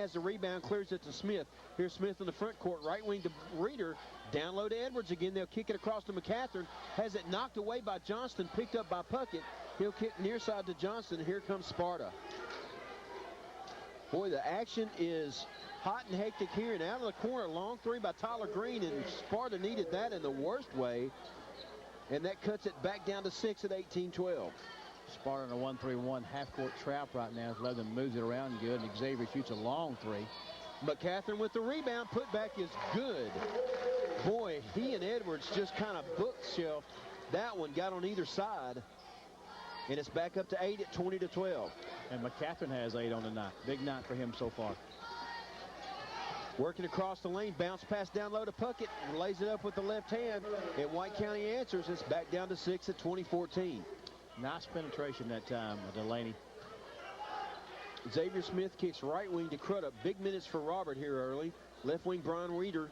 Has the rebound, clears it to Smith. Here's Smith in the front court, right wing to Reeder. Down low to Edwards again. They'll kick it across to McCatherine. Has it knocked away by Johnston, picked up by Puckett. He'll kick near side to Johnston. Here comes Sparta. Boy, the action is hot and hectic here, and out of the corner, long three by Tyler Green, and Sparta needed that in the worst way, and that cuts it back down to 6 at 18-12. Sparta in a 1-3-1 half-court trap right now. Lebanon moves it around good, and Xavier shoots a long three. McCatherine with the rebound. Put back is good. Boy, he and Edwards just kind of bookshelfed that one, got on either side, and it's back up to 8 at 20-12. And McCatherine has 8 on the night. Big night for him so far. Working across the lane, bounce pass down low to Puckett, lays it up with the left hand, and White County answers. It's back down to 6 at 20-14. Nice penetration that time, Delaney. Xavier Smith kicks right wing to Crudup. Big minutes for Robert here early. Left wing, Brian Reeder.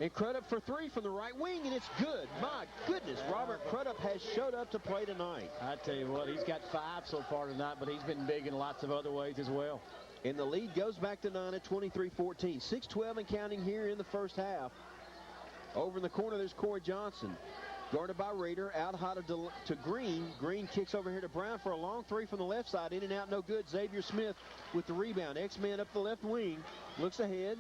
And Crudup for three from the right wing, and it's good. My goodness, Robert Crudup has showed up to play tonight. I tell you what, he's got 5 so far tonight, but he's been big in lots of other ways as well. And the lead goes back to 9 at 23-14. 6-12 and counting here in the first half. Over in the corner, there's Corey Johnson. Guarded by Reeder, out high to Green. Green kicks over here to Brown for a long three from the left side. In and out, no good. Xavier Smith with the rebound. X-Man up the left wing. Looks ahead.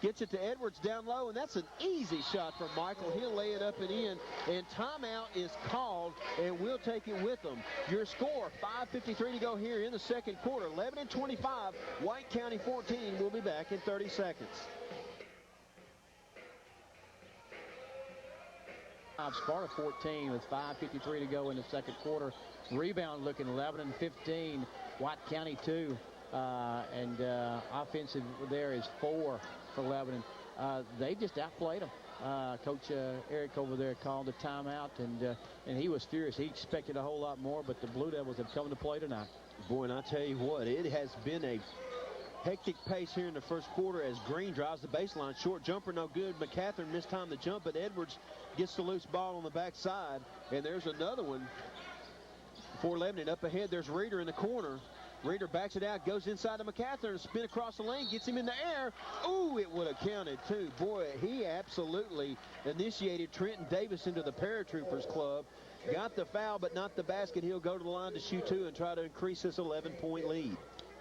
Gets it to Edwards down low, and that's an easy shot from Michael. He'll lay it up and in, and timeout is called, and we'll take it with them. Your score, 5:53 to go here in the second quarter. 11-25, White County 14. We'll be back in 30 seconds. Sparta 14 with 5:53 to go in the second quarter. Rebound looking Lebanon 15, White County 2, and offensive there is 4 for Lebanon. They just outplayed them. Coach Eric over there called the timeout, and he was furious. He expected a whole lot more, but the Blue Devils have come to play tonight. Boy, and I tell you what, it has been a hectic pace here in the first quarter as Green drives the baseline. Short jumper, no good. McCatherine missed time to jump, but Edwards gets the loose ball on the backside. And there's another one for Lebanon. Up ahead, there's Reeder in the corner. Reeder backs it out, goes inside to McCatherine, spin across the lane, gets him in the air. Ooh, it would have counted too. Boy, he absolutely initiated Trenton Davis into the Paratroopers Club. Got the foul, but not the basket. He'll go to the line to shoot 2 and try to increase this 11-point lead.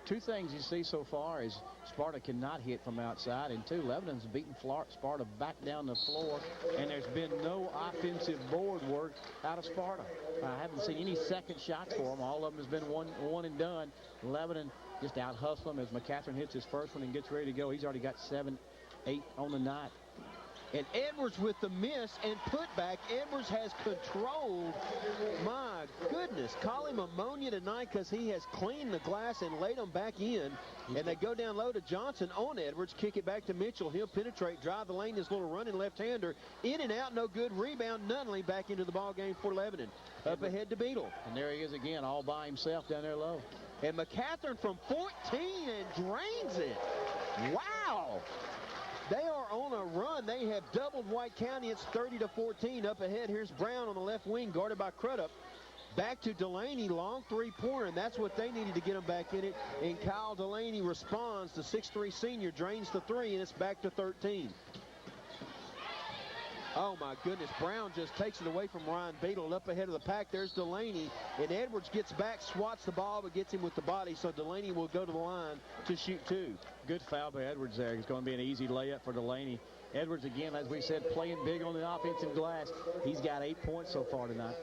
2 things you see so far is Sparta cannot hit from outside, and 2, Lebanon's beaten Sparta back down the floor, and there's been no offensive board work out of Sparta. I haven't seen any second shots for them. All of them has been one and done. Lebanon just out hustle him as McCatherine hits his first one and gets ready to go. He's already got 7, 8 on the night. And Edwards with the miss and putback. Edwards has controlled. My goodness. Call him ammonia tonight because he has cleaned the glass and laid them back in. And they go down low to Johnson on Edwards. Kick it back to Mitchell. He'll penetrate, drive the lane. This little running left-hander. In and out, no good. Rebound. Nunley back into the ball game for Lebanon. Up ahead to Beadle. And there he is again, all by himself down there low. And McCatherine from 14 and drains it. Wow. They are on a run. They have doubled White County. It's 30-14. Up ahead, here's Brown on the left wing, guarded by Crudup. Back to Delaney, long three-pointer, and that's what they needed to get him back in it. And Kyle Delaney responds. The 6'3 senior drains the 3, and it's back to 13. Oh, my goodness. Brown just takes it away from Ryan Beadle. Up ahead of the pack, there's Delaney. And Edwards gets back, swats the ball, but gets him with the body. So Delaney will go to the line to shoot 2. Good foul by Edwards there. It's going to be an easy layup for Delaney. Edwards, again, as we said, playing big on the offensive glass. He's got 8 points so far tonight.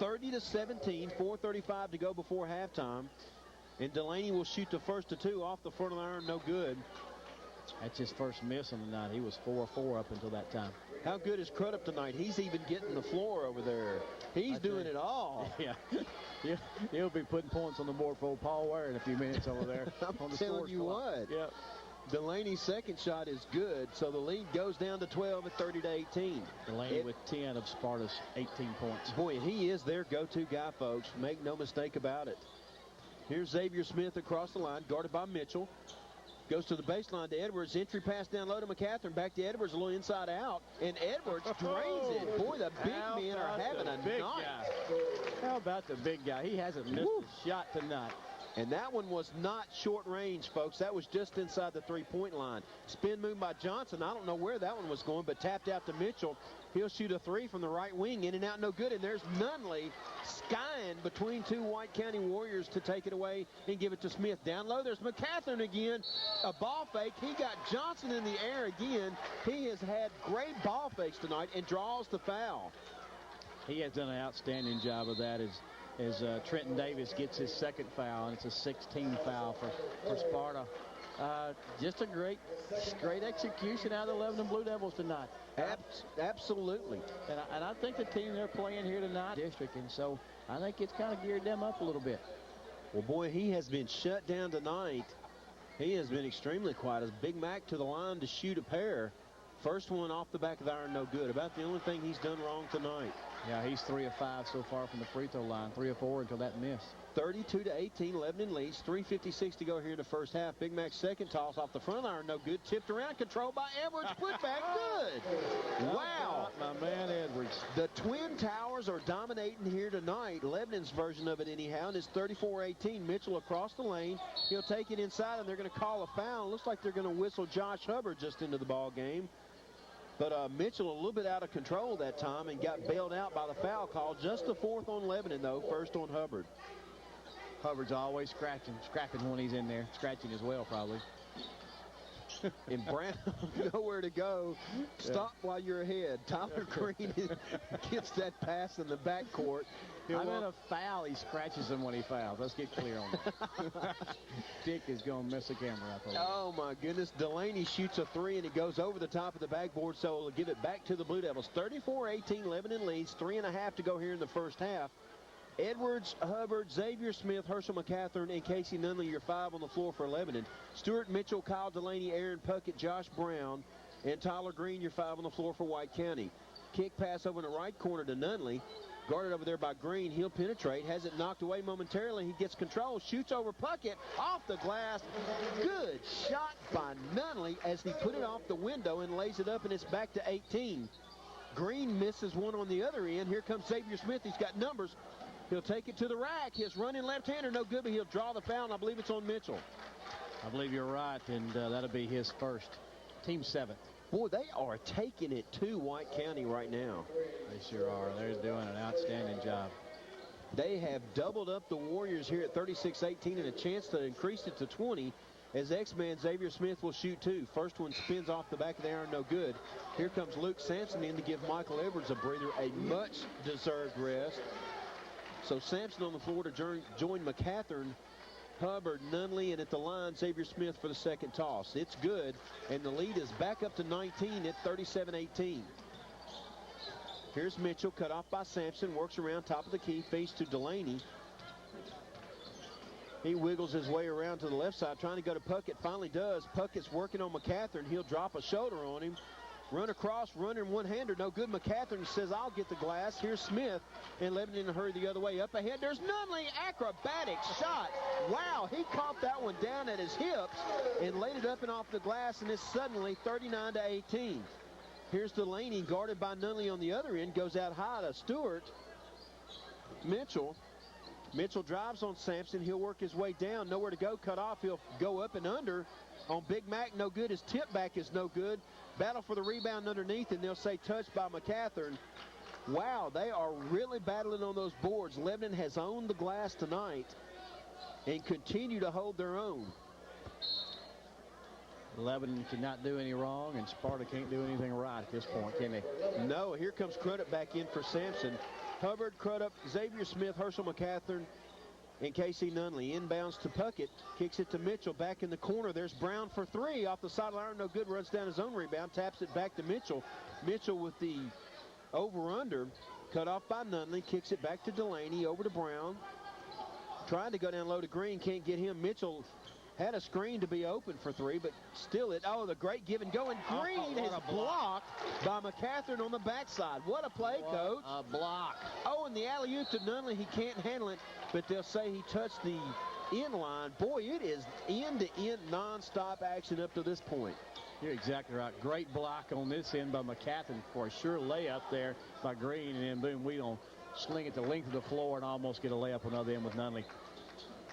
30-17, 4:35 to go before halftime. And Delaney will shoot the first of 2 off the front of the iron, no good. That's his first miss on the night. He was 4-4 up until that time. How good is Crudup tonight? He's even getting the floor over there. He's doing it all. Yeah. He'll be putting points on the board for old Paul Ware in a few minutes over there. I'm telling you what. Yep. Delaney's second shot is good, so the lead goes down to 12 at 30-18. Delaney with 10 of Sparta's 18 points. Boy, he is their go-to guy, folks. Make no mistake about it. Here's Xavier Smith across the line, guarded by Mitchell. Goes to the baseline to Edwards. Entry pass down low to McCatherine. Back to Edwards, a little inside out. And Edwards drains it. Boy, the big men are having a night. How about the big guy? He hasn't missed a shot tonight. And that one was not short range, folks. That was just inside the three-point line. Spin move by Johnson. I don't know where that one was going, but tapped out to Mitchell. He'll shoot a three from the right wing, in and out, no good. And there's Nunley skying between two White County Warriors to take it away and give it to Smith. Down low, there's McCathern again. A ball fake. He got Johnson in the air again. He has had great ball fakes tonight and draws the foul. He has done an outstanding job of that as Trenton Davis gets his second foul, and it's a 16 foul for Sparta. Just a great execution out of the Lebanon Blue Devils tonight. Absolutely. And I think the team they're playing here tonight, district, and so I think it's kind of geared them up a little bit. Well, boy, he has been shut down tonight. He has been extremely quiet. As Big Mac to the line to shoot a pair. First one off the back of the iron, no good. About the only thing he's done wrong tonight. Yeah, he's 3 of 5 so far from the free throw line. 3 of 4 until that miss. 32-18, Lebanon leads. 3:56 to go here in the first half. Big Mac's second toss off the front iron, no good. Tipped around, controlled by Edwards. Put back, good. Wow. My man Edwards. The Twin Towers are dominating here tonight. Lebanon's version of it anyhow, and it's 34-18. Mitchell across the lane. He'll take it inside, and they're going to call a foul. Looks like they're going to whistle Josh Hubbard just into the ball game. But Mitchell a little bit out of control that time and got bailed out by the foul call. Just the fourth on Lebanon, though. First on Hubbard. Hubbard's always scrapping when he's in there. Scratching as well, probably. And Brown, nowhere to go. Stop while you're ahead. Tyler Green gets that pass in the backcourt. I'm in a foul. He scratches him when he fouls. Let's get clear on that. Dick is going to miss the camera, I thought. Oh, my goodness. Delaney shoots a three, and it goes over the top of the backboard, so it'll give it back to the Blue Devils. 34-18, Lebanon leads. 3.5 to go here in the first half. Edwards, Hubbard, Xavier Smith, Herschel McCathern, and Casey Nunley, your 5 on the floor for Lebanon. Stewart Mitchell, Kyle Delaney, Aaron Puckett, Josh Brown, and Tyler Green, your 5 on the floor for White County. Kick pass over in the right corner to Nunley. Guarded over there by Green. He'll penetrate. Has it knocked away momentarily. He gets control. Shoots over Puckett. Off the glass. Good shot by Nunley as he put it off the window and lays it up, and it's back to 18. Green misses one on the other end. Here comes Xavier Smith. He's got numbers. He'll take it to the rack. His running left-hander, no good, but he'll draw the foul, and I believe it's on Mitchell. I believe you're right, and that'll be his first. Team 7th. Boy, they are taking it to White County right now. They sure are. They're doing an outstanding job. They have doubled up the Warriors here at 36-18 and a chance to increase it to 20 as X-Man Xavier Smith will shoot 2. First one spins off the back of the iron, no good. Here comes Luke Sampson in to give Michael Edwards a breather, a much-deserved rest. So Sampson on the floor to join McCathern, Hubbard, Nunley, and at the line, Xavier Smith for the second toss. It's good, and the lead is back up to 19 at 37-18. Here's Mitchell, cut off by Sampson, works around top of the key, face to Delaney. He wiggles his way around to the left side, trying to go to Puckett. Finally does. Puckett's working on McCathern. He'll drop a shoulder on him. Run across, running one-hander, no good. McCathern says, I'll get the glass. Here's Smith, and Lebanon in a hurry the other way. Up ahead, there's Nunley, acrobatic shot. Wow, he caught that one down at his hips and laid it up and off the glass, and it's suddenly 39-18. Here's Delaney, guarded by Nunley on the other end, goes out high to Stewart. Mitchell drives on Sampson. He'll work his way down, nowhere to go, cut off. He'll go up and under on Big Mac, no good. His tip back is no good. Battle for the rebound underneath, and they'll say touched by McCathern. Wow, they are really battling on those boards. Lebanon has owned the glass tonight and continue to hold their own. Lebanon cannot do any wrong, and Sparta can't do anything right at this point, can they? No, here comes Crudup back in for Sampson. Hubbard, Crudup, Xavier Smith, Herschel McCathern, and Casey Nunley. Inbounds to Puckett, kicks it to Mitchell, back in the corner. There's Brown for 3, off the sideline, no good, runs down his own rebound, taps it back to Mitchell. Mitchell with the over-under, cut off by Nunley, kicks it back to Delaney, over to Brown. Trying to go down low to Green, can't get him. Mitchell had a screen to be open for 3, but still the great give and go, and Green is blocked by McCathern on the backside. What a play, Coach. A block. Oh, and the alley-oop to Nunley, he can't handle it, but they'll say he touched the end line. Boy, it is end-to-end non-stop action up to this point. You're exactly right. Great block on this end by McCathern for a sure layup there by Green, and then boom, we don't sling it the length of the floor and almost get a layup on the other end with Nunley.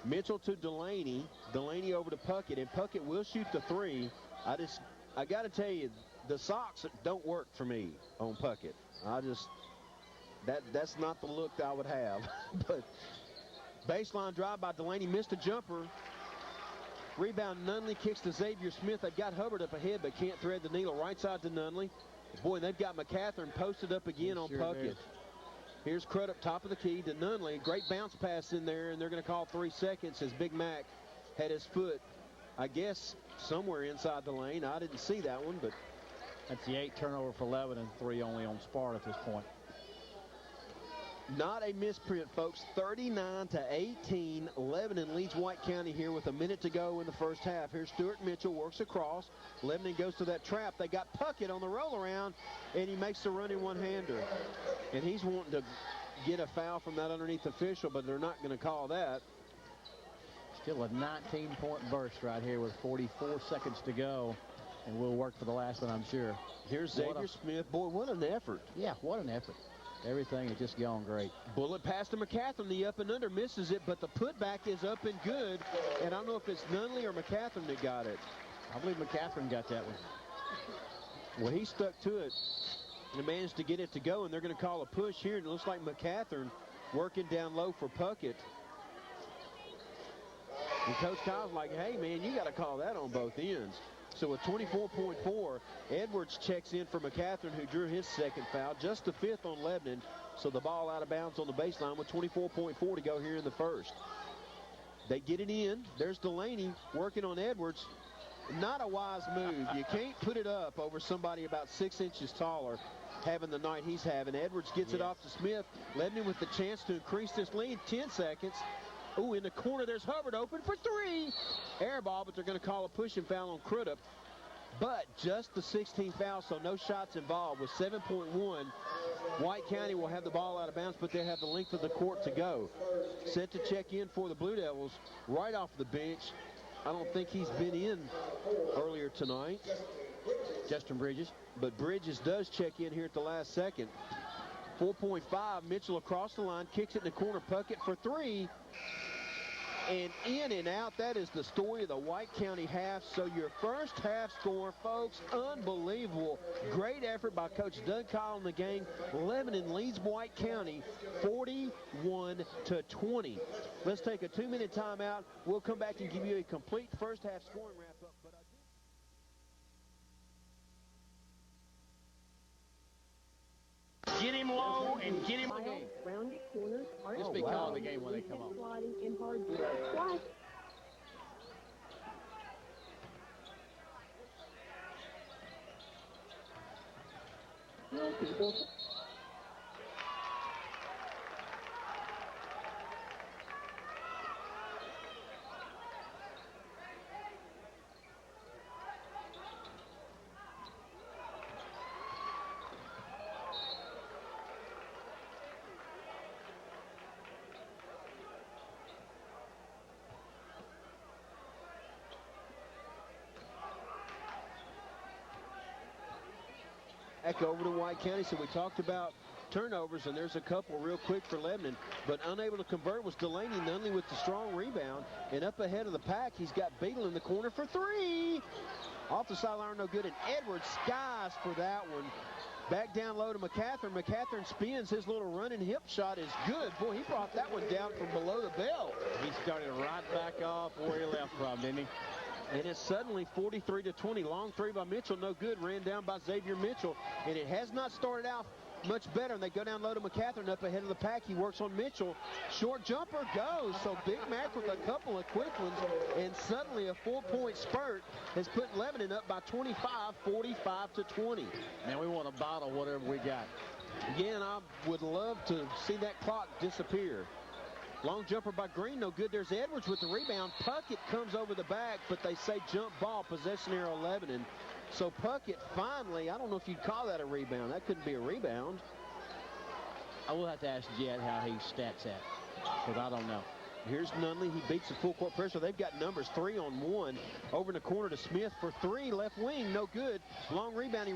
Mitchell to Delaney. Delaney over to Puckett, and Puckett will shoot the three. I got to tell you, the socks don't work for me on Puckett. That's not the look that I would have. But baseline drive by Delaney, missed a jumper. Rebound, Nunley kicks to Xavier Smith. They've got Hubbard up ahead, but can't thread the needle. Right side to Nunley. Boy, they've got McCatherine posted up again on Puckett. Here's Crudup, top of the key to Nunley. Great bounce pass in there, and they're going to call 3 seconds as Big Mac had his foot, I guess, somewhere inside the lane. I didn't see that one, but that's the 8 turnover for Lebanon, 3 only on Sparta at this point. Not a misprint, folks. 39-18. Lebanon leads White County here with a minute to go in the first half. Here's Stuart Mitchell, works across. Lebanon goes to that trap. They got Puckett on the roll around, and he makes the running one-hander. And he's wanting to get a foul from that underneath official, but they're not going to call that. Still a 19-point burst right here with 44 seconds to go, and we'll work for the last one, I'm sure. Here's Xavier Smith. Boy, what an effort. Yeah, what an effort. Everything has just gone great. Bullet pass to McCatherine. The up and under misses it, but the putback is up and good. And I don't know if it's Nunley or McCatherine that got it. I believe McCatherine got that one. Well, he stuck to it and managed to get it to go, and they're going to call a push here. And it looks like McCatherine working down low for Puckett. And Coach Kyle's like, hey, man, you got to call that on both ends. So with 24.4, Edwards checks in for McCatherine, who drew his second foul, just the 5th on Lebanon. So the ball out of bounds on the baseline with 24.4 to go here in the first. They get it in. There's Delaney working on Edwards. Not a wise move. You can't put it up over somebody about 6 inches taller having the night he's having. Edwards gets it off to Smith. Lebanon with the chance to increase this lead. 10 seconds. Ooh, in the corner, there's Hubbard open for 3. Air ball, but they're going to call a pushing foul on Crudup. But just the 16th foul, so no shots involved. With 7.1, White County will have the ball out of bounds, but they'll have the length of the court to go. Set to check in for the Blue Devils right off the bench. I don't think he's been in earlier tonight. Justin Bridges. But Bridges does check in here at the last second. 4.5, Mitchell across the line, kicks it in the corner, Puckett for 3. And in and out, that is the story of the White County half. So your first half score, folks, unbelievable. Great effort by Coach Doug Kyle and the gang. Lebanon leads White County 41-20. Let's take a 2-minute timeout. We'll come back and give you a complete first half scoring wrap-up. Get him low and get him. Rounded corners aren't just be calling the game when they come on. Sliding in hard slice. No people. Back over to White County. So we talked about turnovers, and there's a couple real quick for Lebanon, but unable to convert was Delaney. Nunley with the strong rebound, and up ahead of the pack, he's got Beadle in the corner for 3. Off the sideline, no good, and Edwards skies for that one. Back down low to McCatherine. McCatherine spins. His little running hip shot is good. Boy, he brought that one down from below the belt. He started right back off where he left from, didn't he? And it's suddenly 43-20. Long 3 by Mitchell, no good. Ran down by Xavier Mitchell. And it has not started out much better. And they go down low to McCatherine up ahead of the pack. He works on Mitchell. Short jumper goes. So Big Mac with a couple of quick ones. And suddenly a 4-point spurt has put Lebanon up by 25, 45-20. Now we want to bottle whatever we got. Again, I would love to see that clock disappear. Long jumper by Green, no good. There's Edwards with the rebound. Puckett comes over the back, but they say jump ball, possession arrow Lebanon. So Puckett finally, I don't know if you'd call that a rebound. That couldn't be a rebound. I will have to ask Jed how he stats that, because I don't know. Here's Nunley. He beats the full court pressure. They've got numbers 3-on-1. Over in the corner to Smith for 3. Left wing, no good. Long rebound. He